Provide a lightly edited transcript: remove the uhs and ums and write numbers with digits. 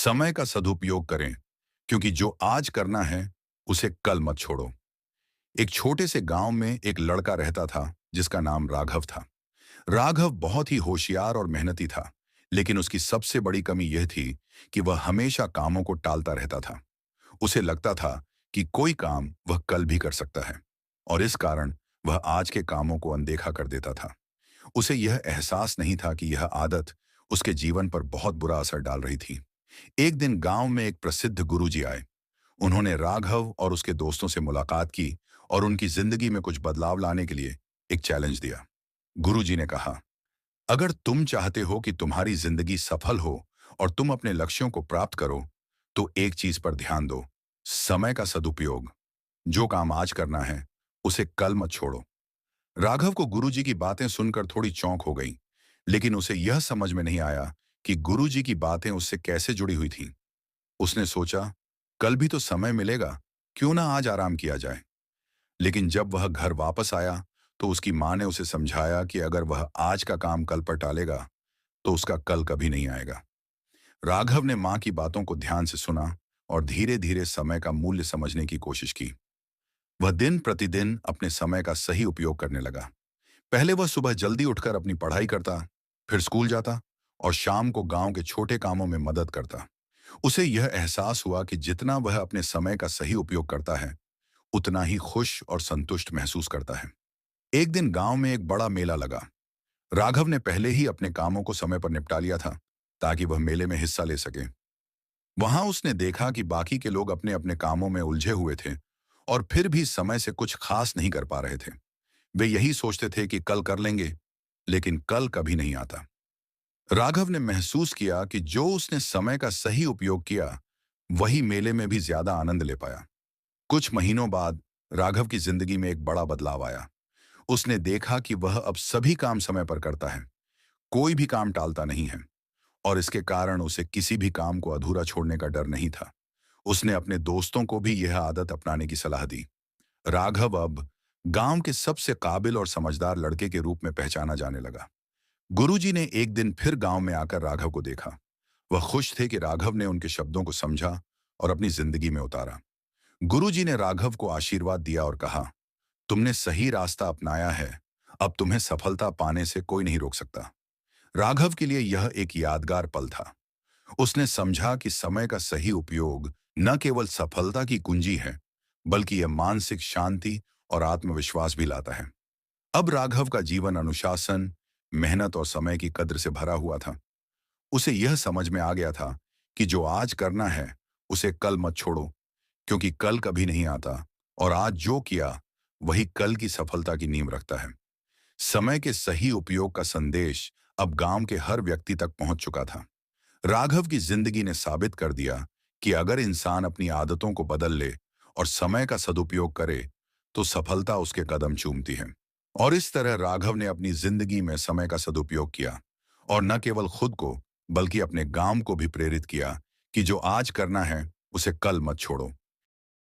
समय का सदुपयोग करें, क्योंकि जो आज करना है उसे कल मत छोड़ो। एक छोटे से गांव में एक लड़का रहता था जिसका नाम राघव था। राघव बहुत ही होशियार और मेहनती था, लेकिन उसकी सबसे बड़ी कमी यह थी कि वह हमेशा कामों को टालता रहता था। उसे लगता था कि कोई काम वह कल भी कर सकता है, और इस कारण वह आज के कामों को अनदेखा कर देता था। उसे यह एहसास नहीं था कि यह आदत उसके जीवन पर बहुत बुरा असर डाल रही थी। एक दिन गांव में एक प्रसिद्ध गुरुजी आए। उन्होंने राघव और उसके दोस्तों से मुलाकात की और उनकी जिंदगी में कुछ बदलाव लाने के लिए एक चैलेंज दिया। गुरुजी ने कहा, अगर तुम चाहते हो कि तुम्हारी जिंदगी सफल हो और तुम अपने लक्ष्यों को प्राप्त करो, तो एक चीज पर ध्यान दो, समय का सदुपयोग। जो काम आज करना है उसे कल मत छोड़ो। राघव को गुरुजी की बातें सुनकर थोड़ी चौंक हो गई, लेकिन उसे यह समझ में नहीं आया कि गुरुजी की बातें उससे कैसे जुड़ी हुई थीं। उसने सोचा, कल भी तो समय मिलेगा, क्यों ना आज आराम किया जाए। लेकिन जब वह घर वापस आया तो उसकी माँ ने उसे समझाया कि अगर वह आज का काम कल पर टालेगा तो उसका कल कभी नहीं आएगा। राघव ने माँ की बातों को ध्यान से सुना और धीरे धीरे समय का मूल्य समझने की कोशिश की। वह दिन प्रतिदिन अपने समय का सही उपयोग करने लगा। पहले वह सुबह जल्दी उठकर अपनी पढ़ाई करता, फिर स्कूल जाता और शाम को गांव के छोटे कामों में मदद करता। उसे यह एहसास हुआ कि जितना वह अपने समय का सही उपयोग करता है, उतना ही खुश और संतुष्ट महसूस करता है। एक दिन गांव में एक बड़ा मेला लगा। राघव ने पहले ही अपने कामों को समय पर निपटा लिया था, ताकि वह मेले में हिस्सा ले सके। वहां उसने देखा कि बाकी के लोग अपने अपने कामों में उलझे हुए थे और फिर भी समय से कुछ खास नहीं कर पा रहे थे। वे यही सोचते थे कि कल कर लेंगे, लेकिन कल कभी नहीं आता। राघव ने महसूस किया कि जो उसने समय का सही उपयोग किया, वही मेले में भी ज्यादा आनंद ले पाया। कुछ महीनों बाद राघव की जिंदगी में एक बड़ा बदलाव आया। उसने देखा कि वह अब सभी काम समय पर करता है, कोई भी काम टालता नहीं है, और इसके कारण उसे किसी भी काम को अधूरा छोड़ने का डर नहीं था। उसने अपने दोस्तों को भी यह आदत अपनाने की सलाह दी। राघव अब गांव के सबसे काबिल और समझदार लड़के के रूप में पहचाना जाने लगा। गुरुजी ने एक दिन फिर गांव में आकर राघव को देखा। वह खुश थे कि राघव ने उनके शब्दों को समझा और अपनी जिंदगी में उतारा। गुरुजी ने राघव को आशीर्वाद दिया और कहा, तुमने सही रास्ता अपनाया है, अब तुम्हें सफलता पाने से कोई नहीं रोक सकता। राघव के लिए यह एक यादगार पल था। उसने समझा कि समय का सही उपयोग न केवल सफलता की कुंजी है, बल्कि यह मानसिक शांति और आत्मविश्वास भी लाता है। अब राघव का जीवन अनुशासन, मेहनत और समय की कद्र से भरा हुआ था। उसे यह समझ में आ गया था कि जो आज करना है उसे कल मत छोड़ो, क्योंकि कल कभी नहीं आता, और आज जो किया वही कल की सफलता की नींव रखता है। समय के सही उपयोग का संदेश अब गांव के हर व्यक्ति तक पहुंच चुका था। राघव की जिंदगी ने साबित कर दिया कि अगर इंसान अपनी आदतों को बदल ले और समय का सदुपयोग करे, तो सफलता उसके कदम चूमती है। और इस तरह राघव ने अपनी जिंदगी में समय का सदुपयोग किया, और न केवल खुद को बल्कि अपने गांव को भी प्रेरित किया कि जो आज करना है उसे कल मत छोड़ो।